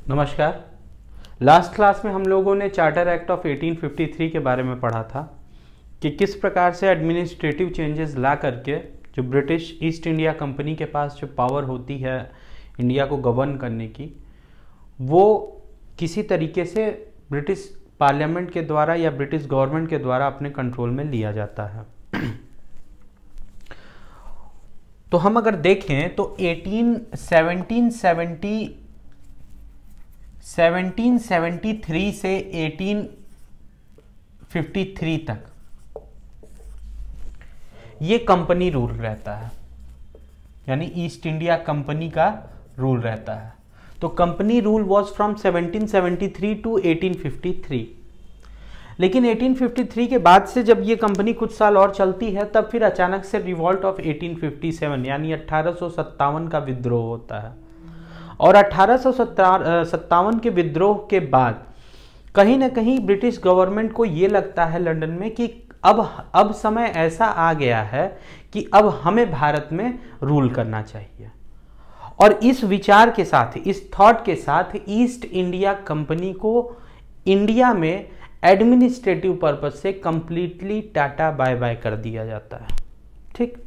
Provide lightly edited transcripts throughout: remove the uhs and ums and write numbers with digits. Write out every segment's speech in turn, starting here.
नमस्कार। Last class में हम लोगों ने चार्टर एक्ट ऑफ 1853 के बारे में पढ़ा था कि किस प्रकार से एडमिनिस्ट्रेटिव चेंजेस ला करके जो ब्रिटिश ईस्ट इंडिया कंपनी के पास जो पावर होती है इंडिया को गवर्न करने की, वो किसी तरीके से ब्रिटिश पार्लियामेंट के द्वारा या ब्रिटिश गवर्नमेंट के द्वारा अपने कंट्रोल में लिया जाता है। तो हम अगर देखें तो 1773 से 1853 तक ये कंपनी रूल रहता है, यानी ईस्ट इंडिया कंपनी का रूल रहता है। तो company rule was from 1773 to 1853। लेकिन 1853 के बाद से जब ये कंपनी कुछ साल और चलती है, तब फिर अचानक से रिवॉल्ट ऑफ 1857 यानी 1857 का विद्रोह होता है। और 1857 के विद्रोह के बाद कहीं ना कहीं ब्रिटिश गवर्नमेंट को ये लगता है लंदन में कि अब समय ऐसा आ गया है कि अब हमें भारत में रूल करना चाहिए। और इस विचार के साथ, इस थॉट के साथ ईस्ट इंडिया कंपनी को इंडिया में एडमिनिस्ट्रेटिव पर्पस से कंप्लीटली टाटा बाय बाय कर दिया जाता है। ठीक,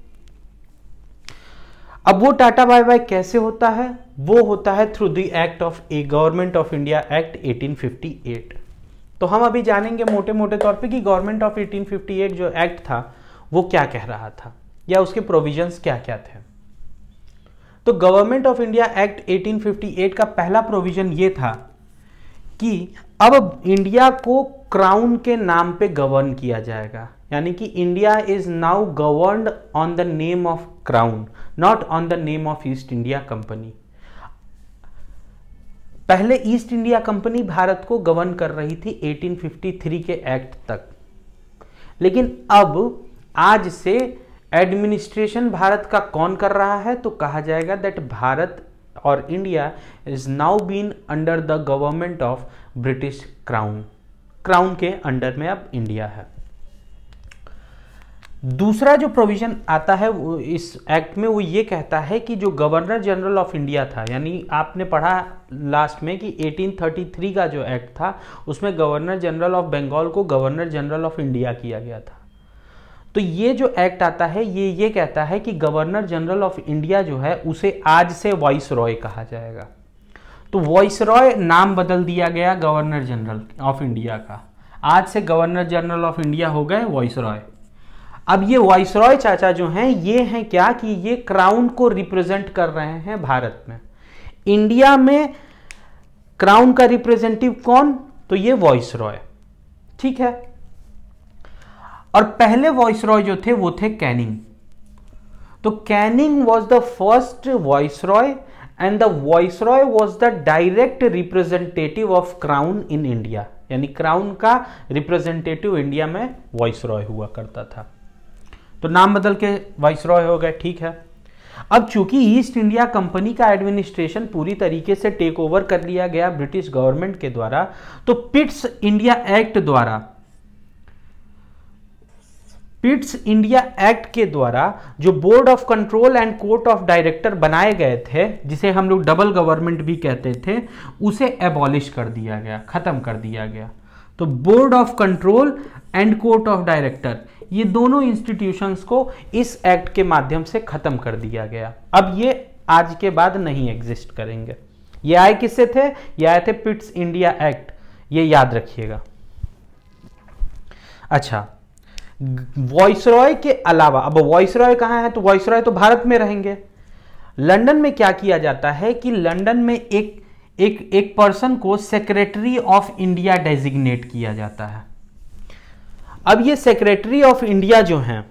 अब वो टाटा बाय बाय कैसे होता है? वो होता है through the act of A government of India act 1858। तो हम अभी जानेंगे मोटे मोटे तौर पे कि गवर्नमेंट ऑफ 1858 जो एक्ट था वो क्या कह रहा था या उसके प्रोविजंस क्या क्या थे। तो गवर्नमेंट ऑफ इंडिया एक्ट 1858 का पहला प्रोविजन ये था कि अब इंडिया को क्राउन के नाम पे गवर्न किया जाएगा, यानी कि India is now governed on the name of crown, not on the name of east India company. पहले ईस्ट इंडिया कंपनी भारत को गवर्न कर रही थी 1853 के एक्ट तक, लेकिन अब आज से एडमिनिस्ट्रेशन भारत का कौन कर रहा है? तो कहा जाएगा दैट भारत और India is now been under the government of British crown. Crown के अंडर में अब इंडिया है। दूसरा जो प्रोविजन आता है वो इस एक्ट में, वो ये कहता है कि जो गवर्नर जनरल ऑफ इंडिया था, यानी आपने पढ़ा लास्ट में कि 1833 का जो एक्ट था उसमें गवर्नर जनरल ऑफ बंगाल को गवर्नर जनरल ऑफ इंडिया किया गया था। तो ये जो एक्ट आता है ये कहता है कि गवर्नर जनरल ऑफ इंडिया जो है उसे आज से वाइसरॉय कहा जाएगा। तो वाइसरॉय नाम बदल दिया गया गवर्नर जनरल ऑफ इंडिया का। आज से गवर्नर जनरल ऑफ इंडिया हो गए वाइसरॉय। अब ये वाइसरॉय चाचा जो हैं ये हैं क्या कि ये क्राउन को रिप्रेजेंट कर रहे हैं भारत में। इंडिया में क्राउन का रिप्रेजेंटेटिव कौन? तो ये वाइसरॉय। ठीक है। और पहले वाइसरॉय जो थे वो थे कैनिंग। तो Canning was the first viceroy and the viceroy was the direct representative of crown in India, यानी क्राउन का रिप्रेजेंटेटिव इंडिया में वाइसरॉय हुआ करता था। तो नाम बदल के वाइसरॉय हो गए। ठीक है। अब चूंकि ईस्ट इंडिया कंपनी का एडमिनिस्ट्रेशन पूरी तरीके से टेक ओवर कर लिया गया ब्रिटिश गवर्नमेंट के द्वारा, तो पिट्स इंडिया एक्ट के द्वारा जो board of control and court of director बनाए गए थे, जिसे हम लोग डबल गवर्नमेंट भी कहते थे, उसे एबॉलिश कर दिया गया, खत्म कर दिया गया। तो board of control and court of director, ये दोनों इंस्टीट्यूशंस को इस एक्ट के माध्यम से खत्म कर दिया गया। अब ये आज के बाद नहीं एग्जिस्ट करेंगे। ये आए किससे थे? ये आए थे पिट्स इंडिया एक्ट, ये याद रखिएगा। अच्छा, वाइसरॉय के अलावा, अब वाइसरॉय कहां है? तो वाइसरॉय तो भारत में रहेंगे। लंदन में क्या किया जाता है कि लंदन में एक पर्सन को सेक्रेटरी ऑफ इंडिया डेजिग्नेट किया जाता है। अब ये सेक्रेटरी ऑफ इंडिया जो हैं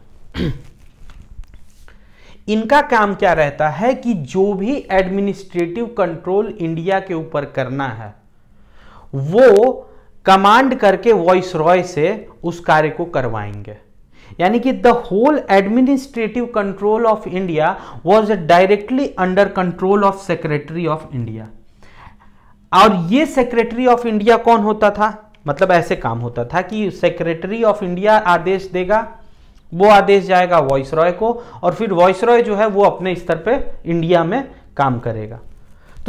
इनका काम क्या रहता है कि जो भी एडमिनिस्ट्रेटिव कंट्रोल इंडिया के ऊपर करना है वो कमांड करके वाइसरॉय से उस कार्य को करवाएंगे। यानी कि the whole administrative control of India was directly under control of secretary of India. और ये सेक्रेटरी ऑफ इंडिया कौन होता था? मतलब ऐसे काम होता था कि सेक्रेटरी ऑफ इंडिया आदेश देगा, वो आदेश जाएगा वाइसरॉय को, और फिर वाइसरॉय जो है वो अपने स्तर पे इंडिया में काम करेगा।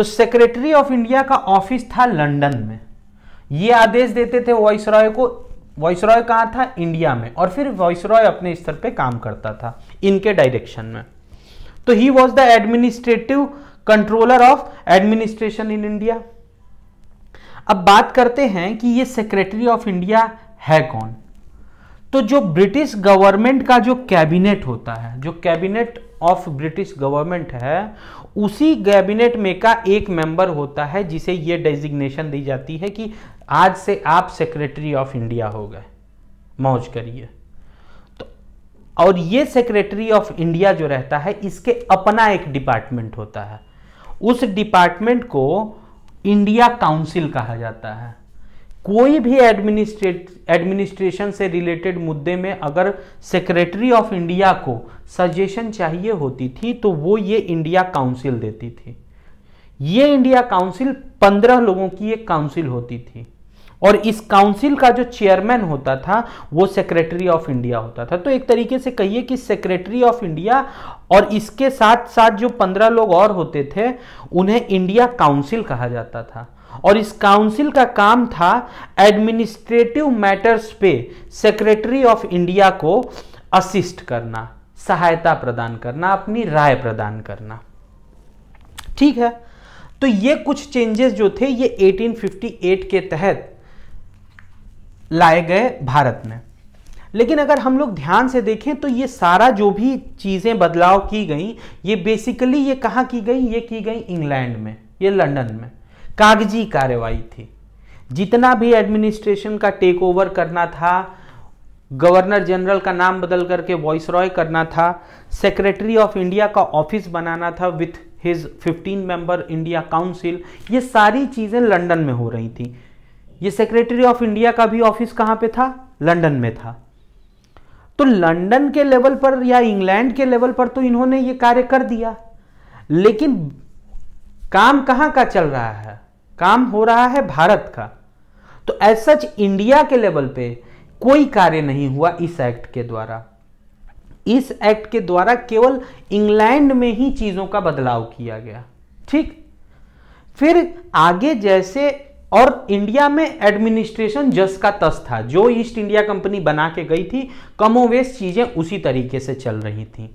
तो सेक्रेटरी ऑफ इंडिया का ऑफिस था लंदन में। ये आदेश देते थे वॉइसरॉय को। वॉइसरॉय कहाँ था? इंडिया में। और फिर वॉइसरॉय अपने स्तर पे काम करता था इनके डायरेक्शन में। तो he was the administrative controller of administration in India. अब बात करते हैं कि ये सेक्रेटरी ऑफ इंडिया है कौन। तो जो ब्रिटिश गवर्नमेंट का जो कैबिनेट होता है, जो कैबिनेट ऑफ ब्रिटिश गवर्नमेंट है, उसी कैबिनेट में का एक मेंबर होता है जिसे ये डेजिग्नेशन दी जाती है कि आज से आप सेक्रेटरी ऑफ इंडिया हो गए, मौज करिए। तो और ये सेक्रेटरी ऑफ इंडिया जो रहता है, इसके अपना एक डिपार्टमेंट होता है। उस डिपार्टमेंट को इंडिया काउंसिल कहा जाता है। कोई भी एडमिनिस्ट्रेशन से रिलेटेड मुद्दे में अगर सेक्रेटरी ऑफ इंडिया को सजेशन चाहिए होती थी तो वो ये इंडिया काउंसिल देती थी। ये इंडिया काउंसिल 15 लोगों की एक काउंसिल होती थी और इस काउंसिल का जो चेयरमैन होता था वो सेक्रेटरी ऑफ इंडिया होता था। तो एक तरीके से कहिए कि सेक्रेटरी ऑफ इंडिया और इसके साथ साथ जो 15 लोग और होते थे उन्हें इंडिया काउंसिल कहा जाता था। और इस काउंसिल का काम था एडमिनिस्ट्रेटिव मैटर्स पे सेक्रेटरी ऑफ इंडिया को असिस्ट करना, सहायता प्रदान करना, अपनी राय प्रदान करना। ठीक है, तो ये कुछ चेंजेस जो थे ये 1858 के तहत लाए गए भारत में। लेकिन अगर हम लोग ध्यान से देखें तो ये सारा जो भी चीजें बदलाव की गई ये बेसिकली ये कहाँ की गई? ये की गई इंग्लैंड में, ये लंदन में। कागजी कार्रवाई थी। जितना भी एडमिनिस्ट्रेशन का टेक ओवर करना था, गवर्नर जनरल का नाम बदल करके वॉइसरॉय करना था, सेक्रेटरी ऑफ इंडिया का ऑफिस बनाना था with his 15 member India council, ये सारी चीजें लंदन में हो रही थी। ये सेक्रेटरी ऑफ इंडिया का भी ऑफिस कहां पे था? लंदन में था। तो लंदन के लेवल पर या इंग्लैंड के लेवल पर तो इन्होंने ये कार्य कर दिया, लेकिन काम कहां का चल रहा है? काम हो रहा है भारत का। तो एज सच इंडिया के लेवल पे कोई कार्य नहीं हुआ इस एक्ट के द्वारा। इस एक्ट के द्वारा केवल इंग्लैंड में ही चीजों का बदलाव किया गया। ठीक, फिर आगे जैसे और इंडिया में एडमिनिस्ट्रेशन जस का तस था। जो ईस्ट इंडिया कंपनी बना के गई थी कमोवेश चीजें उसी तरीके से चल रही थी।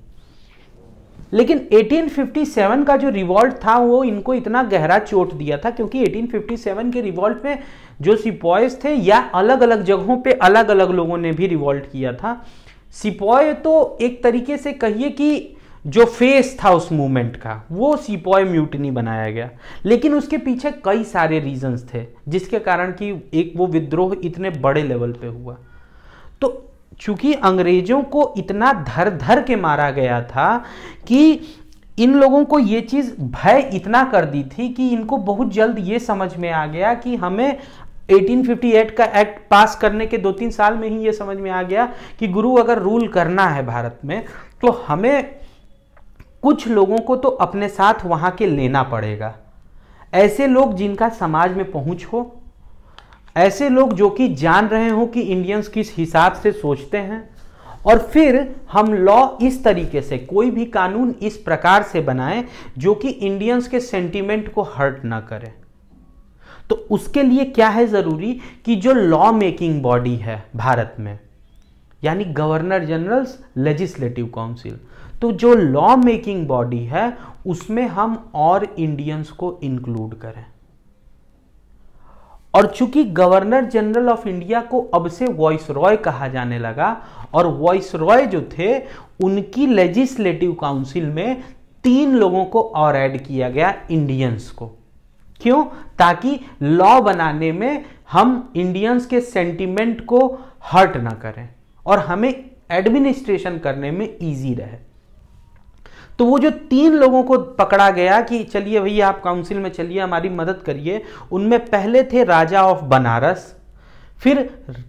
लेकिन 1857 का जो रिवॉल्ट था वो इनको इतना गहरा चोट दिया था, क्योंकि 1857 के रिवॉल्ट में जो सिपॉयज थे या अलग अलग जगहों पे अलग अलग लोगों ने भी रिवॉल्ट किया था। सिपॉय तो एक तरीके से कहिए कि जो फेस था उस मूवमेंट का वो सिपॉय म्यूटिनी बनाया गया, लेकिन उसके पीछे कई सारे रीजंस थे जिसके कारण कि एक वो विद्रोह इतने बड़े लेवल पे हुआ। तो चूंकि अंग्रेजों को इतना धर धर के मारा गया था कि इन लोगों को ये चीज भय इतना कर दी थी कि इनको बहुत जल्द ये समझ में आ गया कि हमें 1858 का एक्ट पास करने के 2-3 साल में ही ये समझ में आ गया कि गुरु अगर रूल करना है भारत में तो हमें कुछ लोगों को तो अपने साथ वहां के लेना पड़ेगा। ऐसे लोग जिनका समाज में पहुंच हो, ऐसे लोग जो कि जान रहे हो कि इंडियंस किस हिसाब से सोचते हैं, और फिर हम लॉ इस तरीके से, कोई भी कानून इस प्रकार से बनाएं जो कि इंडियंस के सेंटीमेंट को हर्ट ना करे। तो उसके लिए क्या है जरूरी कि जो लॉ मेकिंग बॉडी है भारत में, यानी गवर्नर जनरल्स लेजिस्लेटिव काउंसिल, तो जो लॉ मेकिंग बॉडी है उसमें हम और इंडियंस को इंक्लूड करें। और चूंकि गवर्नर जनरल ऑफ इंडिया को अब से वॉइसरॉय कहा जाने लगा और वॉइसरॉय जो थे उनकी लेजिस्लेटिव काउंसिल में 3 लोगों को और ऐड किया गया, इंडियंस को। क्यों? ताकि लॉ बनाने में हम इंडियंस के सेंटीमेंट को हर्ट ना करें और हमें एडमिनिस्ट्रेशन करने में इजी रहे। तो वो जो 3 लोगों को पकड़ा गया कि चलिए भैया आप काउंसिल में चलिए, हमारी मदद करिए, उनमें पहले थे राजा ऑफ बनारस, फिर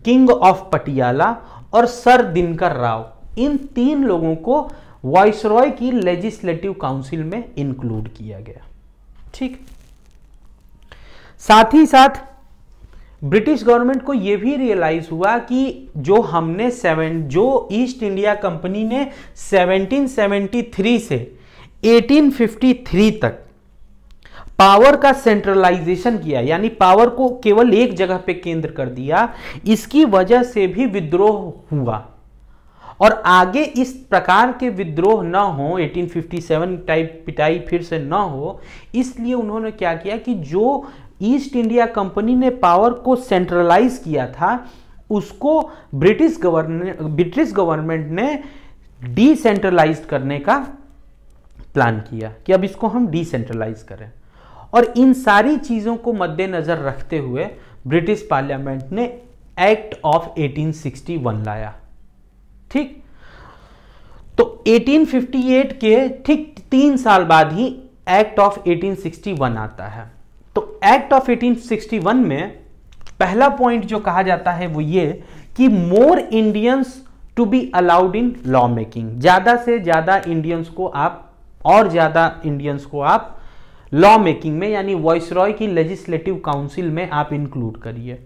किंग ऑफ पटियाला और सर दिनकर राव। इन 3 लोगों को वॉइसरॉय की लेजिस्लेटिव काउंसिल में इंक्लूड किया गया। ठीक, साथ ही साथ ब्रिटिश गवर्नमेंट को यह भी रियलाइज हुआ कि जो ईस्ट इंडिया कंपनी ने 1773 से 1853 तक पावर का सेंट्रलाइजेशन किया, यानी पावर को केवल एक जगह पे केंद्र कर दिया, इसकी वजह से भी विद्रोह हुआ। और आगे इस प्रकार के विद्रोह ना हो, 1857 टाइप पिटाई फिर से ना हो, इसलिए उन्होंने क्या किया कि जो ईस्ट इंडिया कंपनी ने पावर को सेंट्रलाइज किया था, उसको ब्रिटिश गवर्नमेंट ने डिसेंट्रलाइज करने का प्लान किया कि अब इसको हम डिसेंट्रलाइज करें। और इन सारी चीजों को मद्देनजर रखते हुए ब्रिटिश पार्लियामेंट ने एक्ट ऑफ 1861 लाया। ठीक, तो 1858 के ठीक 3 साल बाद ही एक्ट ऑफ 1861 आता है। तो एक्ट ऑफ 1861 में पहला पॉइंट जो कहा जाता है वो ये कि more Indians to be allowed in law making, ज्यादा से ज्यादा इंडियंस को आप लॉ मेकिंग में, यानी वाइसरॉय की लेजिस्लेटिव काउंसिल में आप इंक्लूड करिए।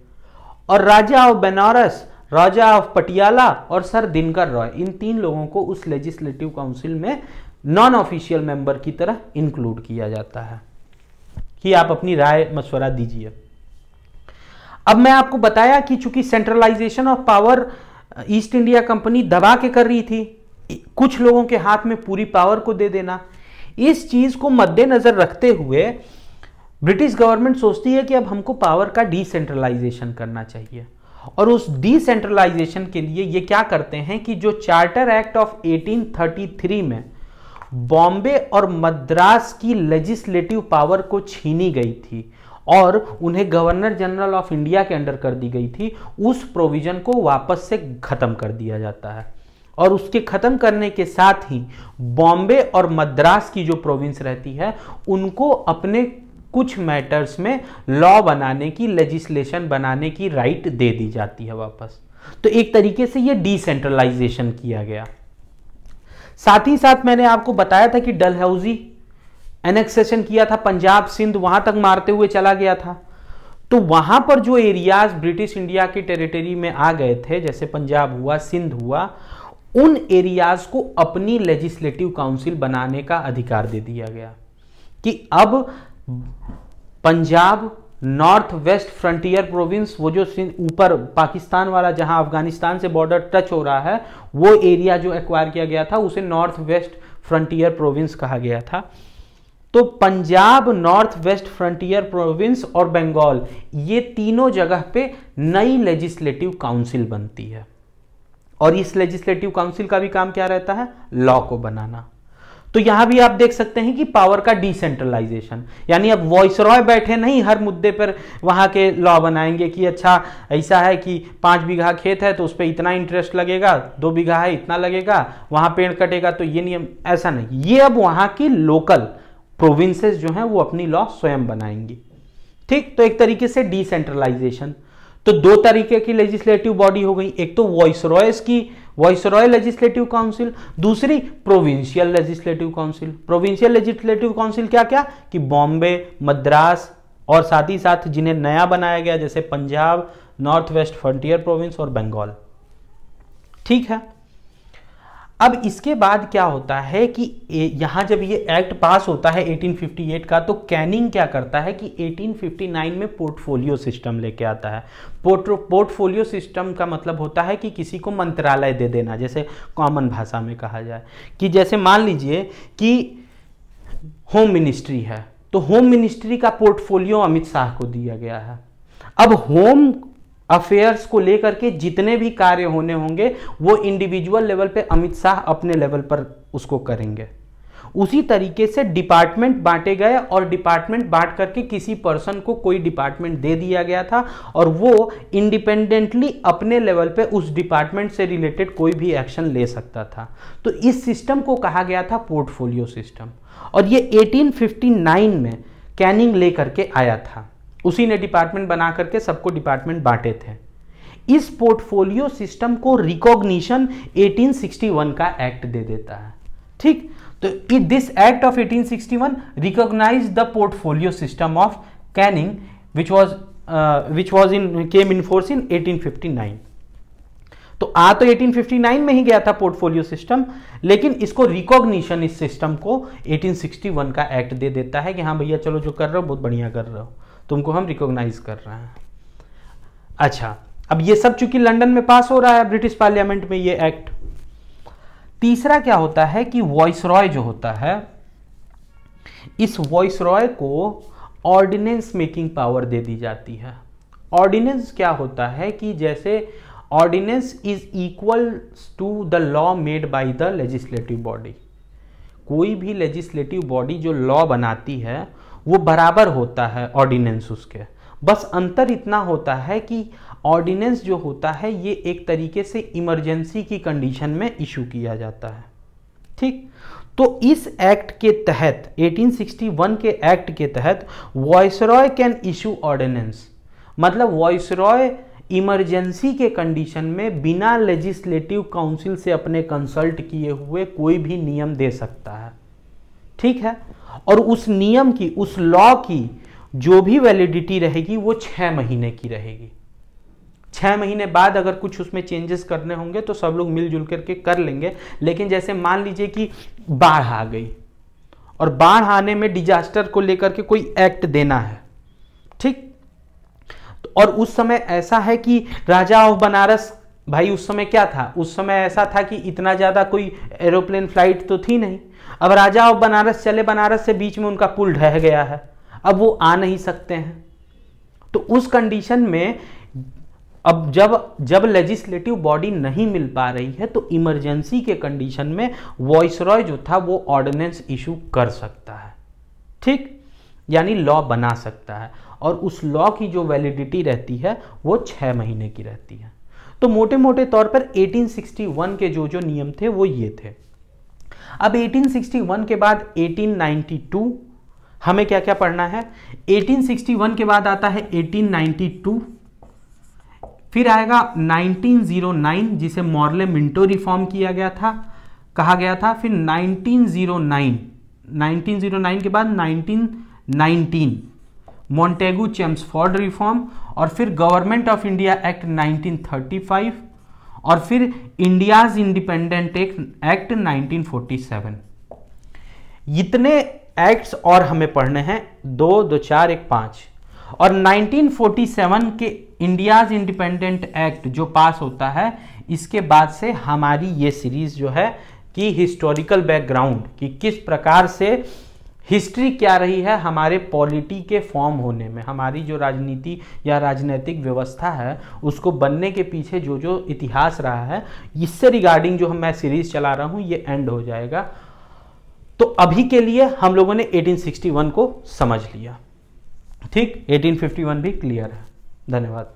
और राजा ऑफ बनारस, राजा ऑफ पटियाला और सर दिनकर रॉय, इन 3 लोगों को उस लेजिस्लेटिव काउंसिल में नॉन ऑफिशियल मेंबर की तरह इंक्लूड किया जाता है कि आप अपनी राय मशवरा दीजिए। अब मैं आपको बताया कि चूंकि centralisation of power East India company दबा के कर रही थी, कुछ लोगों के हाथ में पूरी पावर को दे देना, इस चीज को मद्देनजर रखते हुए ब्रिटिश गवर्नमेंट सोचती है कि अब हमको पावर का डिसेंट्रलाइजेशन करना चाहिए। और उस डिसेंट्रलाइजेशन के लिए ये क्या करते हैं कि जो चार्टर एक्ट ऑफ 1833 में बॉम्बे और मद्रास की लेजिस्लेटिव पावर को छीनी गई थी और उन्हें गवर्नर जनरल ऑफ इंडिया के अंडर कर दी गई थी, उस प्रोविजन को वापस से खत्म कर दिया जाता है। और उसके खत्म करने के साथ ही बॉम्बे और मद्रास की जो प्रोविंस रहती है उनको अपने कुछ मैटर्स में लॉ बनाने की, लेजिस्लेशन बनाने की राइट दे दी जाती है वापस। तो एक तरीके से ये डिसेंट्रलाइजेशन किया गया। साथ ही साथ मैंने आपको बताया था कि डलहौजी एनेक्सेशन किया था, पंजाब सिंध वहां तक मारते हुए चला गया था। तो वहां पर जो एरियाज ब्रिटिश इंडिया की टेरिटरी में आ गए थे, जैसे पंजाब हुआ, सिंध हुआ, उन एरियाज को अपनी लेजिस्लेटिव काउंसिल बनाने का अधिकार दे दिया गया कि अब Punjab, north west frontier province, वो जो ऊपर पाकिस्तान वाला जहां अफगानिस्तान से बॉर्डर टच हो रहा है, वो एरिया जो एक्वायर किया गया था उसे नॉर्थ वेस्ट फ्रंटियर प्रोविंस कहा गया था। तो Punjab, north west frontier province और बंगाल, ये तीनों जगह पे नई लेजिस्लेटिव काउंसिल बनती है। और इस लेजिस्लेटिव काउंसिल का भी काम क्या रहता है? लॉ को बनाना। तो यहां भी आप देख सकते हैं कि पावर का डिसेंट्रलाइजेशन, यानी अब वॉइसरॉय बैठे नहीं हर मुद्दे पर वहां के लॉ बनाएंगे कि अच्छा ऐसा है कि 5 बीघा खेत है तो उस पर इतना इंटरेस्ट लगेगा, 2 बीघा है इतना लगेगा, वहां पेड़ कटेगा तो ये नियम, ऐसा नहीं। ये अब वहां की लोकल प्रोविंसेस जो हैं वो अपनी लॉ स्वयं बनाएंगी। ठीक, तो एक तरीके से डिसेंट्रलाइजेशन। तो 2 तरीके की लेजिस्लेटिव बॉडी हो गई, एक तो वॉइसरॉयज की वॉइसरॉय लेजिस्लेटिव काउंसिल, दूसरी provincial legislative council. Provincial legislative council क्या क्या कि बॉम्बे, मद्रास और साथ ही साथ जिन्हें नया बनाया गया जैसे Punjab, north west frontier province और बंगाल। ठीक है, अब इसके बाद क्या होता है कि यहां जब ये एक्ट पास होता है 1858 का, तो कैनिंग क्या करता है कि 1859 में पोर्टफोलियो सिस्टम लेके आता है। पोर्टफोलियो सिस्टम का मतलब होता है कि किसी को मंत्रालय दे देना, जैसे कॉमन भाषा में कहा जाए कि जैसे मान लीजिए कि होम मिनिस्ट्री है, तो होम मिनिस्ट्री का पोर्टफोलियो अमित शाह को दिया गया है। अब होम अफेयर्स को लेकर के जितने भी कार्य होने होंगे वो इंडिविजुअल लेवल पे अमित शाह अपने लेवल पर उसको करेंगे। उसी तरीके से डिपार्टमेंट बांटे गए और डिपार्टमेंट बांट करके किसी पर्सन को कोई डिपार्टमेंट दे दिया गया था और वो इंडिपेंडेंटली अपने लेवल पे उस डिपार्टमेंट से रिलेटेड कोई भी एक्शन ले सकता था। तो इस सिस्टम को कहा गया था पोर्टफोलियो सिस्टम, और ये 1859 में कैनिंग लेकर के आया था। उसी ने डिपार्टमेंट बना करके सबको डिपार्टमेंट बांटे थे। इस पोर्टफोलियो सिस्टम को रिकॉग्निशन 1861 का एक्ट दे देता है। ठीक, तो this act of 1861 recognise the portfolio system of Canning which was came in force in 1859। तो आ तो 1859 में ही गया था पोर्टफोलियो सिस्टम, लेकिन इसको रिकॉग्निशन इस सिस्टम को 1861 का एक्ट दे देता है कि हाँ भैया चलो जो कर रहे हो बहुत बढ़िया कर रहे हो, तुमको हम रिकॉग्नाइज कर रहे हैं। अच्छा, अब ये सब चूंकि लंदन में पास हो रहा है ब्रिटिश पार्लियामेंट में ये एक्ट। तीसरा क्या होता है कि वॉइसरॉय जो होता है, इस वॉइसरॉय को ऑर्डिनेंस मेकिंग पावर दे दी जाती है। ऑर्डिनेंस क्या होता है कि जैसे ordinance is equal to the law made by the legislative body. कोई भी लेजिस्लेटिव बॉडी जो लॉ बनाती है वो बराबर होता है ऑर्डिनेंस उसके, बस अंतर इतना होता है कि ऑर्डिनेंस जो होता है ये एक तरीके से इमरजेंसी की कंडीशन में इशू किया जाता है। ठीक, तो इस एक्ट के तहत 1861 के एक्ट के तहत वॉइसरॉय कैन इशू ऑर्डिनेंस, मतलब वॉइसरॉय इमरजेंसी के कंडीशन में बिना लेजिस्लेटिव काउंसिल से अपने कंसल्ट किए हुए कोई भी नियम दे सकता है। ठीक है, और उस नियम की, उस लॉ की जो भी वैलिडिटी रहेगी वो 6 महीने की रहेगी। 6 महीने बाद अगर कुछ उसमें चेंजेस करने होंगे तो सब लोग मिलजुल करके कर लेंगे, लेकिन जैसे मान लीजिए कि बाढ़ आ गई और बाढ़ आने में डिजास्टर को लेकर के कोई एक्ट देना है, ठीक, और उस समय ऐसा है कि राजा ऑफ बनारस, भाई उस समय क्या था, उस समय ऐसा था कि इतना ज्यादा कोई एरोप्लेन फ्लाइट तो थी नहीं। अब राजा ऑफ बनारस चले बनारस से, बीच में उनका पुल ढह गया है, अब वो आ नहीं सकते हैं। तो उस कंडीशन में अब जब लेजिस्लेटिव बॉडी नहीं मिल पा रही है तो इमरजेंसी के कंडीशन में वॉइसरॉय जो था वो ऑर्डिनेंस इशू कर सकता है। ठीक, यानी लॉ बना सकता है, और उस लॉ की जो वैलिडिटी रहती है वो 6 महीने की रहती है। तो मोटे मोटे तौर पर 1861 के जो जो नियम थे वो ये थे। अब 1861 के बाद 1892 हमें क्या क्या पढ़ना है। 1861 के बाद आता है 1892, फिर आएगा 1909 जिसे मॉर्ले मिंटो रिफॉर्म किया गया था, कहा गया था। फिर 1909 के बाद 1919 मॉन्टेगू चेम्सफोर्ड रिफॉर्म, और फिर गवर्नमेंट ऑफ इंडिया एक्ट 1935, और फिर इंडियाज इंडिपेंडेंट एक्ट 1947। इतने एक्ट्स और हमें पढ़ने हैं, 2, 2, 4, 1, 5। और 1947 के इंडियाज इंडिपेंडेंट एक्ट जो पास होता है, इसके बाद से हमारी ये सीरीज जो है कि हिस्टोरिकल बैकग्राउंड कि किस प्रकार से हिस्ट्री क्या रही है हमारे पॉलिटी के फॉर्म होने में, हमारी जो राजनीति या राजनीतिक व्यवस्था है उसको बनने के पीछे जो जो इतिहास रहा है, इससे रिगार्डिंग जो मैं सीरीज चला रहा हूँ ये एंड हो जाएगा। तो अभी के लिए हम लोगों ने 1861 को समझ लिया, ठीक, 1851 भी क्लियर है। धन्यवाद।